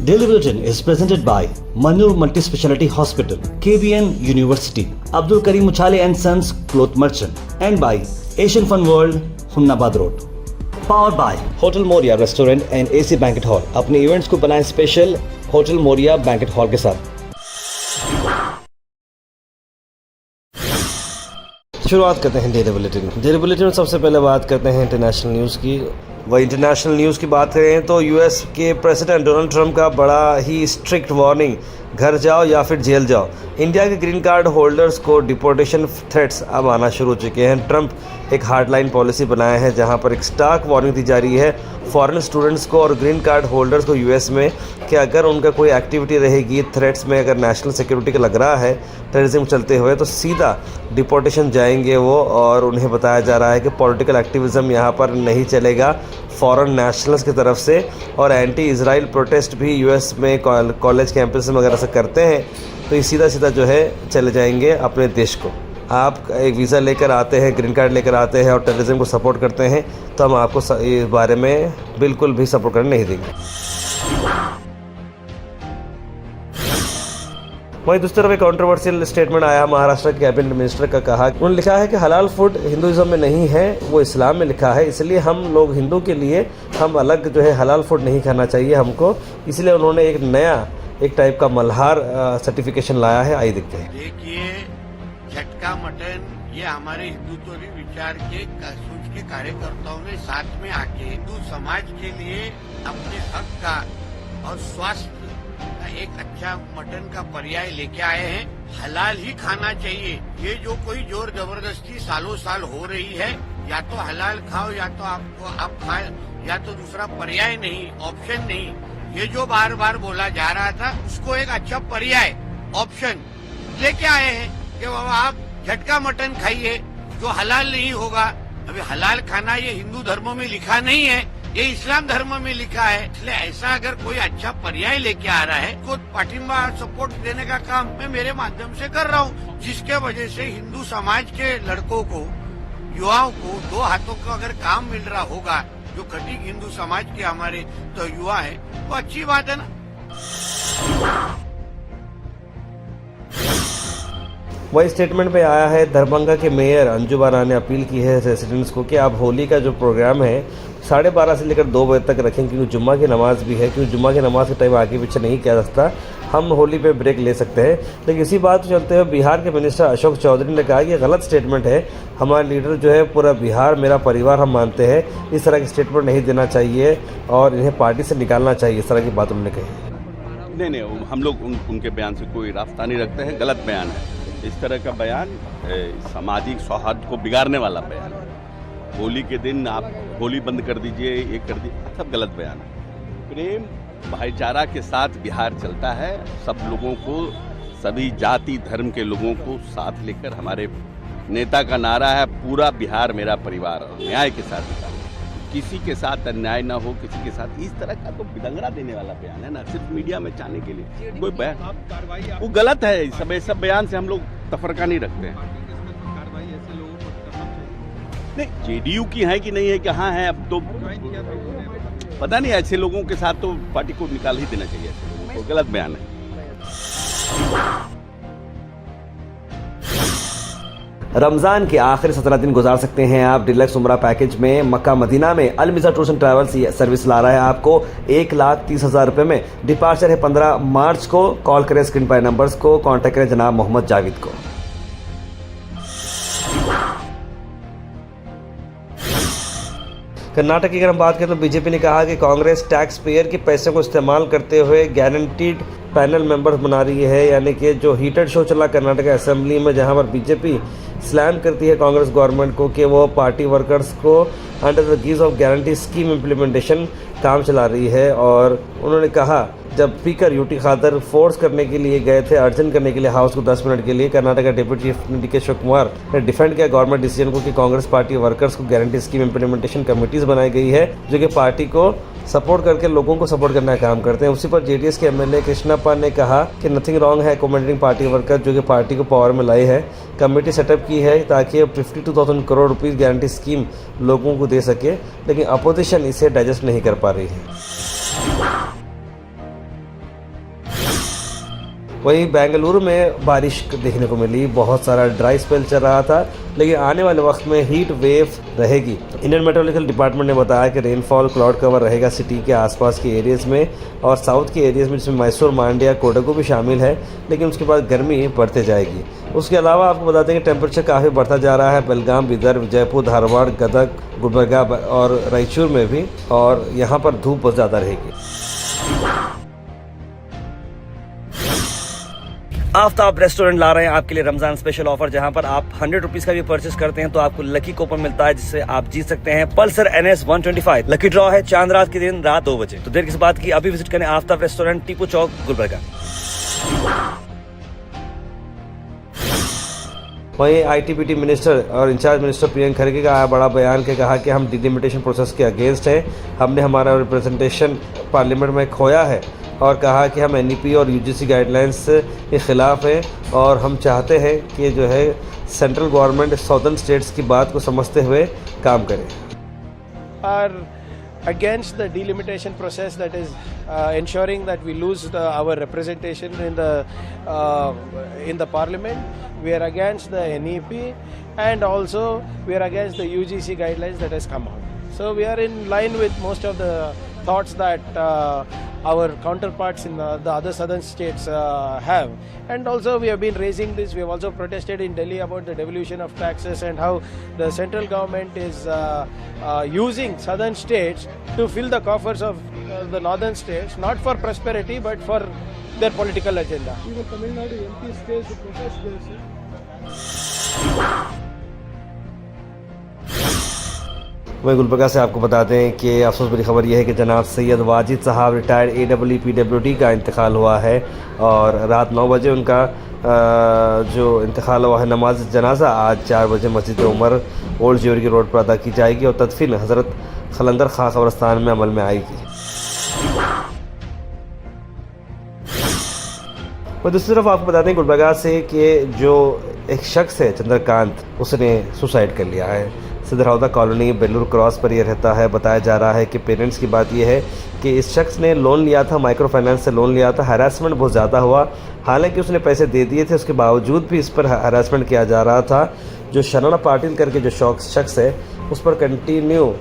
Daily Bulletin is presented by Manur Multi-Speciality Hospital, KBN University, Abdul Karim Uchale and Sons Cloth Merchant, and by Asian Fun World, Hunnabad Road. Powered by Hotel Moria Restaurant and AC Banquet Hall. अपने events को बनाएं special hotel Maurya banquet hall के साथ। शुरुआत करते हैं daily bulletin. Daily bulletin में सबसे पहले बात करते हैं इंटरनेशनल न्यूज़ की। वही इंटरनेशनल न्यूज़ की बात करें तो यूएस के प्रेसिडेंट डोनाल्ड ट्रंप का बड़ा ही स्ट्रिक्ट वार्निंग, घर जाओ या फिर जेल जाओ। इंडिया के ग्रीन कार्ड होल्डर्स को डिपोर्टेशन थ्रेट्स अब आना शुरू हो चुके हैं। ट्रंप एक हार्डलाइन पॉलिसी बनाए हैं जहां पर एक स्टार्क वार्निंग दी जा रही है फॉरेन स्टूडेंट्स को और ग्रीन कार्ड होल्डर्स को यूएस में कि अगर उनका कोई एक्टिविटी रहेगी थ्रेट्स में, अगर नेशनल सिक्योरिटी का लग रहा है टेररिज्म चलते हुए, तो सीधा डिपोर्टेशन जाएंगे वो। और उन्हें बताया जा रहा है कि पॉलिटिकल एक्टिविज़म यहाँ पर नहीं चलेगा फॉरेन नेशनल्स की तरफ से। और एंटी इजराइल प्रोटेस्ट भी यूएस में कॉलेज कैंपस में अगर ऐसा करते हैं तो ये सीधा सीधा जो है चले जाएंगे अपने देश को। आप एक वीज़ा लेकर आते हैं, ग्रीन कार्ड लेकर आते हैं और टेररिज्म को सपोर्ट करते हैं तो हम आपको इस बारे में बिल्कुल भी सपोर्ट करने नहीं देंगे। वहीं दूसरी तरफ एक कंट्रोवर्शियल स्टेटमेंट आया महाराष्ट्र के कैबिनेट मिनिस्टर का। कहा उन्होंने लिखा है कि हलाल फूड हिंदुइज्म में नहीं है, वो इस्लाम में लिखा है, इसलिए हम लोग हिंदू के लिए हम अलग जो है हलाल फूड नहीं खाना चाहिए हमको। इसलिए उन्होंने एक नया एक टाइप का मल्हार सर्टिफिकेशन लाया है। आइए देखते हैं। देखिए, झटका मटन ये हमारे हिंदुत्व विचार के सोच के कार्यकर्ताओं ने साथ में आके हिंदू समाज के लिए अपने हक का और स्वास्थ्य का एक अच्छा मटन का पर्याय लेके आए हैं। हलाल ही खाना चाहिए। ये जो कोई जोर जबरदस्ती सालों साल हो रही है, या तो हलाल खाओ या तो आप खाए, या तो दूसरा पर्याय नहीं, ऑप्शन नहीं, ये जो बार बार बोला जा रहा था उसको एक अच्छा पर्याय ऑप्शन लेके आए हैं कि बाबा आप झटका मटन खाइए जो हलाल नहीं होगा। अभी हलाल खाना ये हिंदू धर्मों में लिखा नहीं है, ये इस्लाम धर्म में लिखा है। इसलिए ऐसा अगर कोई अच्छा पर्याय लेके आ रहा है तो पाठिंबा सपोर्ट देने का काम मैं मेरे माध्यम से कर रहा हूँ, जिसके वजह से हिंदू समाज के लड़कों को, युवाओं को दो हाथों का अगर काम मिल रहा होगा, जो कटिक हिंदू समाज के हमारे तो युवा है, वो अच्छी बात है ना। वही स्टेटमेंट पे आया है दरभंगा के मेयर अंजू बाला ने अपील की है रेसिडेंट्स को कि आप होली का जो प्रोग्राम है 12:30 से लेकर 2 बजे तक रखें, क्योंकि जुम्मा की नमाज़ भी है, क्योंकि जुम्मा की नमाज़ के टाइम आगे पीछे नहीं किया जा सकता। हम होली पे ब्रेक ले सकते हैं। लेकिन इसी बात को चलते हुए बिहार के मिनिस्टर अशोक चौधरी ने कहा कि ये गलत स्टेटमेंट है। हमारे लीडर जो है पूरा बिहार मेरा परिवार हम मानते हैं, इस तरह की स्टेटमेंट नहीं देना चाहिए और इन्हें पार्टी से निकालना चाहिए, इस तरह की बात उन्होंने कही। नहीं, हम लोग उनके बयान से कोई रास्ता नहीं रखते हैं। गलत बयान है। इस तरह का बयान सामाजिक सौहार्द को बिगाड़ने वाला बयान है। होली के दिन आप होली बंद कर दीजिए, ये कर दीजिए, सब गलत बयान है। प्रेम भाईचारा के साथ बिहार चलता है। सब लोगों को, सभी जाति धर्म के लोगों को साथ लेकर हमारे नेता का नारा है पूरा बिहार मेरा परिवार, और न्याय के साथ बिहार। किसी के साथ अन्याय ना हो, किसी के साथ इस तरह का तो बिदंगड़ा देने वाला बयान है ना, सिर्फ मीडिया में चाहने के लिए कोई बयान वो गलत है। सब बयान से हम लोग तफरका नहीं रखते हैं। नहीं, जेडीयू की है कि नहीं है, कहाँ है, अब तो पता नहीं। ऐसे लोगों के साथ तो पार्टी को निकाल ही देना चाहिए, ऐसे लोगों को। गलत बयान है। रमज़ान के आखिरी 17 दिन गुजार सकते हैं आप डिलक्स उम्रा पैकेज में। मक्का मदीना में अलमिज़ा टूर्स एंड ट्रैवल्स सर्विस ला रहा है आपको 1,30,000 रुपये में। डिपार्चर है 15 मार्च को। कॉल करें स्क्रीन पर नंबर्स को, कॉन्टैक्ट करें जनाब मोहम्मद जावेद को। कर्नाटक की अगर हम बात करें तो बीजेपी ने कहा कि कांग्रेस टैक्स पेयर के पैसे को इस्तेमाल करते हुए गारंटीड पैनल मेंबर्स बना रही है। यानी कि जो हीटेड शो चला कर्नाटक असेंबली में, जहां पर बीजेपी स्लैम करती है कांग्रेस गवर्नमेंट को कि वो पार्टी वर्कर्स को under the guise of guarantee scheme implementation काम चला रही है। और उन्होंने कहा जब स्पीकर यूटी खादर फोर्स करने के लिए गए थे, अर्जन करने के लिए हाउस को 10 मिनट के लिए, कर्नाटक का deputy chief D K. Shivakumar ने डिफेंड किया गवर्नमेंट डिसीजन को कि कांग्रेस पार्टी वर्कर्स को गारंटी स्कीम इम्प्लीमेंटेशन कमेटीज बनाई गई है जो कि पार्टी को सपोर्ट करके लोगों को सपोर्ट करने का काम करते हैं। उसी पर जेडीएस के एमएलए कृष्णप्पा ने कहा कि नथिंग रॉन्ग है अकोमोडेटिंग पार्टी वर्कर जो कि पार्टी को पावर में लाई है। कमेटी सेटअप की है ताकि 52,000 करोड़ रुपीस गारंटी स्कीम लोगों को दे सके, लेकिन अपोजिशन इसे डाइजेस्ट नहीं कर पा रही है। वहीं बेंगलुरु में बारिश देखने को मिली, बहुत सारा ड्राई स्पेल चल रहा था, लेकिन आने वाले वक्त में हीट वेव रहेगी। इंडियन मेट्रोलॉजिकल डिपार्टमेंट ने बताया कि रेनफॉल क्लाउड कवर रहेगा सिटी के आसपास के एरियाज़ में और साउथ के एरियाज़ में, जिसमें मैसूर, मांड्या, कोडगु भी शामिल है, लेकिन उसके बाद गर्मी बढ़ते जाएगी। उसके अलावा आपको बता दें कि टेम्परेचर काफ़ी बढ़ता जा रहा है बेलगाम, बिदर, जयपुर, धारवाड़, गदग, गुलबर्गा और रायचूर में भी, और यहाँ पर धूप बहुत ज़्यादा रहेगी। आफ्ताब रेस्टोरेंट ला रहे हैं आपके लिए रमजान स्पेशल ऑफर, जहां पर आप 100 रुपीज का भी परचेस करते हैं तो आपको लकी कूपन मिलता है, जिससे आप जीत सकते हैं पल्सर NS 125। लकी ड्रॉ है चांद रात के दिन रात 2 बजे। तो देर किस बात की, अभी विजिट करें आफ्ताब रेस्टोरेंट, टीपू चौक, गुलबर्गा। वहीं ITBT मिनिस्टर और इंचार्ज मिनिस्टर प्रियंक खरगे का बड़ा बयान के कहा कि हम डिलिमिटेशन प्रोसेस के अगेंस्ट हैं, हमने हमारा रिप्रेजेंटेशन पार्लियामेंट में खोया है, और कहा कि हम NEP और UGC गाइडलाइंस के ख़िलाफ़ हैं और हम चाहते हैं कि जो है सेंट्रल गवर्नमेंट साउदर्न स्टेट्स की बात को समझते हुए काम करे। Against the delimitation process, that is ensuring that we lose our representation in the parliament. We are against the NEP, and also we are against the UGC guidelines that has come out. So we are in line with most of the thoughts that our counterparts in the other southern states have, and also we have been raising this. We have also protested in Delhi about the devolution of taxes and how the central government is using southern states to fill the coffers of the northern states, not for prosperity but for their political agenda. Even Tamil Nadu MP stays to protest this. वहीं गुलबर्गा से आपको बता दें कि अफसोस भरी खबर यह है कि जनाब सैयद वाजिद साहब रिटायर्ड AEE PWD का इंतकाल हुआ है, और रात 9 बजे उनका जो इंतकाल हुआ है, नमाज जनाजा आज 4 बजे मस्जिद उमर ओल्ड ज्वेलरी रोड पर अदा की जाएगी और तदफीन हज़रत खलंदर खां कब्रिस्तान में अमल में आएगी। और दूसरी तरफ आपको बता दें गुलबर्गा से कि जो एक शख्स है चंद्रकांत, उसने सुसाइड कर लिया है। सिद्धरौदा कॉलोनी बेलूर क्रॉस पर यह रहता है। बताया जा रहा है कि पेरेंट्स की बात यह है कि इस शख्स ने लोन लिया था, माइक्रो फाइनेंस से लोन लिया था। हरासमेंट बहुत ज़्यादा हुआ, हालांकि उसने पैसे दे दिए थे, उसके बावजूद भी इस पर हरासमेंट किया जा रहा था। जो शरणा पाटिल करके जो शख्स है, उस पर कंटिन्यू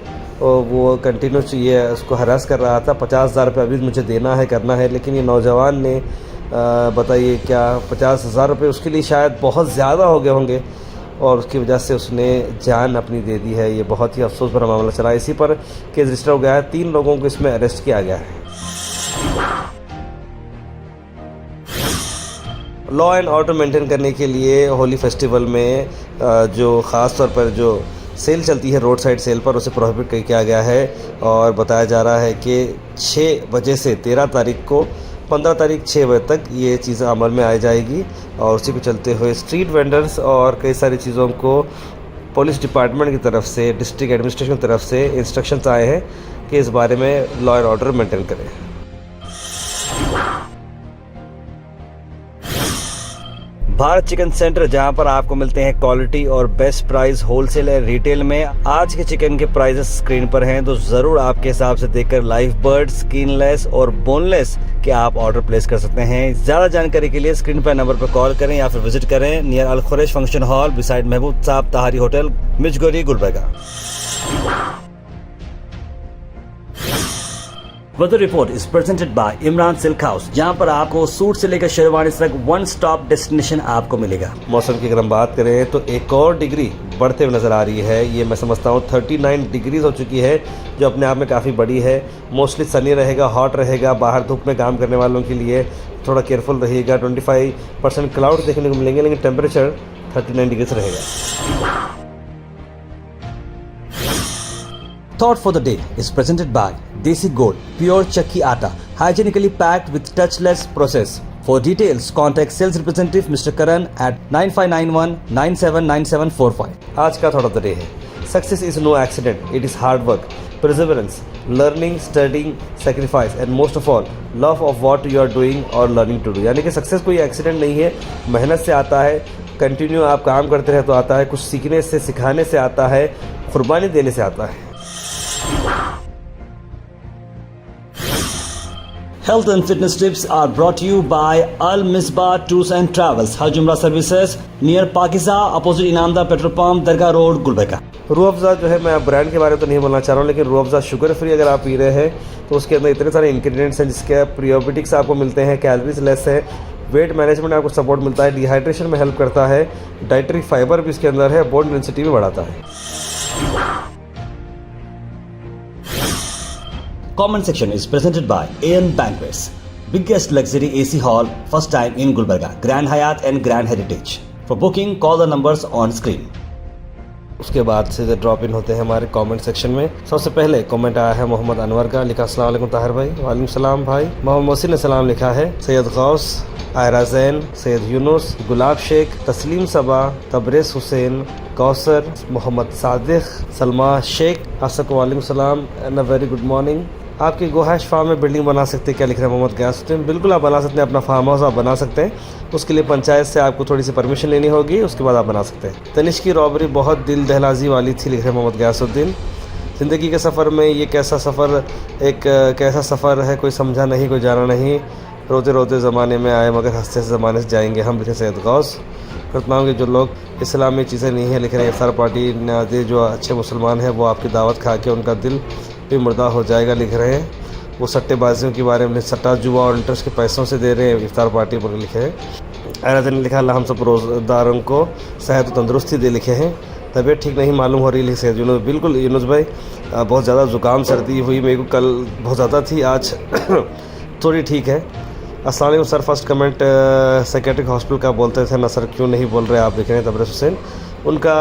ये उसको हरास कर रहा था। 50,000 रुपये अभी मुझे देना है, करना है, लेकिन ये नौजवान ने बताइए क्या 50,000 रुपये उसके लिए शायद बहुत ज़्यादा हो गए होंगे, और उसकी वजह से उसने जान अपनी दे दी है। ये बहुत ही अफसोस भरा मामला चला। इसी पर केस रजिस्टर हो गया है, 3 लोगों को इसमें अरेस्ट किया गया है। लॉ एंड ऑर्डर मेंटेन करने के लिए होली फेस्टिवल में जो ख़ास तौर पर जो सेल चलती है रोड साइड सेल पर, उसे प्रोहिबिट किया गया है, और बताया जा रहा है कि 6 बजे से 13 तारीख को 15 तारीख 6 बजे तक ये चीज़ें अमल में आ जाएगी। और उसी को चलते हुए स्ट्रीट वेंडर्स और कई सारी चीज़ों को पुलिस डिपार्टमेंट की तरफ से, डिस्ट्रिक्ट एडमिनिस्ट्रेशन की तरफ से इंस्ट्रक्शंस आए हैं कि इस बारे में लॉ एंड ऑर्डर मेंटेन करें। भारत चिकन सेंटर, जहां पर आपको मिलते हैं क्वालिटी और बेस्ट प्राइस होलसेल और रिटेल में। आज के चिकन के प्राइसेस स्क्रीन पर हैं, तो ज़रूर आपके हिसाब से देखकर लाइव बर्ड, स्किनलेस और बोनलेस के आप ऑर्डर प्लेस कर सकते हैं। ज़्यादा जानकारी के लिए स्क्रीन पर नंबर पर कॉल करें या फिर विजिट करें near Al Khuraish function hall beside Mehboob Sahab Tahri hotel, Mirjgori, Gulbarga. Weather report is presented by Imran silk house, जहां पर आपको सूट से लेकर शेरवानी तक वन स्टॉप डेस्टिनेशन आपको मिलेगा। मौसम की अगर हम बात करें तो एक और डिग्री बढ़ते हुए नजर आ रही है। ये मैं समझता हूँ 39 डिग्रीज हो चुकी है, जो अपने आप में काफ़ी बड़ी है। मोस्टली सनी रहेगा, हॉट रहेगा। बाहर धूप में काम करने वालों के लिए थोड़ा केयरफुल रहिएगा। 25% क्लाउड देखने को मिलेंगे, लेकिन टेम्परेचर 39 डिग्रीज रहेगा। Thought for the day is presented by Desi Gold, pure chakki atta, hygienically packed with touchless process. For details, contact sales representative Mr. Karan at 9591979745. आज का thought of the day है, success is no accident, it is hard work, perseverance, learning, studying, sacrifice and most of all, love of what you are doing or learning to do. यानी कि success कोई accident नहीं है, मेहनत से आता है, कंटिन्यू आप काम करते रहे तो आता है, कुछ सीखने से, सिखाने से आता है, कुर्बानी देने से आता है। Health and fitness tips are brought to you by Al Misbah Tours and Travels, Hajj Umrah Services, near Pakiza, opposite Inamda Petrol Pump, Dargah Road, Gulbarga. Rooh Afza जो है, मैं ब्रांड के बारे में तो नहीं बोलना चाह रहा हूँ, लेकिन रूह अफ़ज़ा शुगर फ्री अगर आप पी रहे हैं तो उसके अंदर इतने सारे इंग्रेडिएंट्स हैं जिसके प्रीबायोटिक्स आपको मिलते हैं, कैलोरीज लेस है, वेट मैनेजमेंट आपको सपोर्ट मिलता है, डिहाइड्रेशन में हेल्प करता है, डाइटरी फाइबर भी इसके अंदर है, बोन डेंसिटी भी बढ़ाता है। Comment section is presented by AN Banquets, biggest luxury AC hall, first time in Gulbarga, Grand Hyatt and Grand Heritage. For booking, call the numbers on screen. उसके बाद सीधे ड्रॉप इन होते हैं हमारे comment section में। सबसे पहले comment आया है मोहम्मद अनवर का, लिखा अस्सलाम वालेकुम ताहिर भाई। वालेकुम सलाम भाई। मोहम्मद मोहसिन ने सलाम लिखा है। सैयद गौस, आयरा जैन, सैयद यूनुस, गुलाब शेख, तस्लीम सबा, तबरेज़ हुसैन, कौसर, मोहम्मद सादिक, सलमा शेख, आप सबको वालेकुम सलाम and a very good morning. आपकी गोहाश फार्म में बिल्डिंग बना सकते हैं क्या, लिख रहे हैं मोहम्मद गयासुद्दीन। बिल्कुल आप बना सकते हैं, अपना फार्म हाउस आप बना सकते हैं, उसके लिए पंचायत से आपको थोड़ी सी परमिशन लेनी होगी, उसके बाद आप बना सकते हैं। तनिष्क की रॉबरी बहुत दिल दहलाजी वाली थी, लिख रहे हैं मोहम्मद गयासुद्दीन। ज़िंदगी के सफ़र में ये कैसा सफ़र, एक कैसा सफ़र है, कोई समझा नहीं, कोई जाना नहीं, रोते रोते ज़माने में आए मगर हंसते से ज़माने से जाएंगे हम, लिखे सैयद गौस। करता हूँ कि जो लोग इस्लाम में चीज़ें नहीं है, लिख रहे हैं इफ्तार पार्टी नादे, जो अच्छे मुसलमान हैं वो आपकी दावत खा के उनका दिल भी मुर्दा हो जाएगा, लिख रहे हैं। वो सट्टेबाजियों के बारे में, सट्टा जुआ और इंटरेस्ट के पैसों से दे रहे हैं इफ्तार पार्टी पर, लिखे हैं। आयरा ने लिखा, अल्लाह हम सब रोज़दारों को सेहत तंदुरुस्ती दे, लिखे हैं। तबीयत ठीक नहीं मालूम हो रही, लिखे सैयद यूनुस। बिल्कुल यूनुस भाई, बहुत ज़्यादा ज़ुकाम सर्दी हुई मेरे को, कल बहुत ज़्यादा थी, आज थोड़ी ठीक है। अस्सलाम वालेकुम sir, first comment psychiatric hospital का बोलते थे ना सर, क्यों नहीं बोल रहे आप, लिख रहे हैं तबरेज़ हुसैन। उनका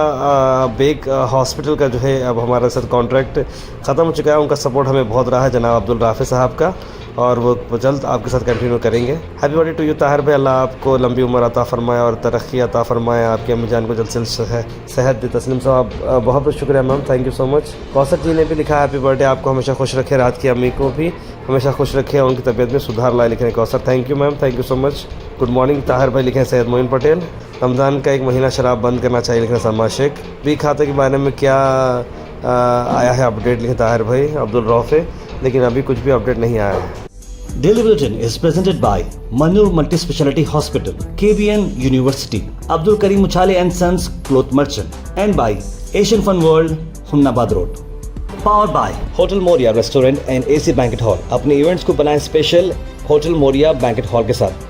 बेग हॉस्पिटल का जो है अब हमारे साथ कॉन्ट्रैक्ट ख़त्म हो चुका है, उनका सपोर्ट हमें बहुत रहा है जनाब अब्दुल राफ़ी साहब का, और वो जल्द आपके साथ कंटिन्यू करेंगे। Happy birthday to you Tahir भाई, अल्लाह आपको लंबी उम्र अता फ़रमाए और तरक्की अता फ़रमाए, आपकी अम्मी जान को जल्द से जल्द सेहत दे। तस्लीम साहब बहुत बहुत शुक्रिया ma'am, thank you so much. Kausar ji ने भी लिखा, हैप्पी बर्थडे, आपको हमेशा खुश रखे, रात की अम्मी को भी हमेशा खुश रखे और उनकी तबीयत में सुधार लाए, लिख रहे हैं Kausar. Thank you ma'am, thank you so much. Good morning Tahir भाई, लिखे हैं सैयद मोइन पटेल। रमज़ान का 1 महीना शराब बंद करना चाहिए, लिख रहे हैं सलमा शेख। बी खाते के बारे में क्या आया है अपडेट, लिखे ताहिर भाई अब्दुल रौफ़े, लेकिन अभी कुछ भी अपडेट नहीं आया है। Daily Bulletin is presented by Manur Multi Speciality Hospital, KBN University, Abdul Karim Uchale and Sons Cloth Merchant, and by Asian Fun World, Humnabad Road. Powered by Hotel Moria Restaurant and AC Banquet Hall. अपने events को बनाएं special hotel Maurya banquet hall के साथ।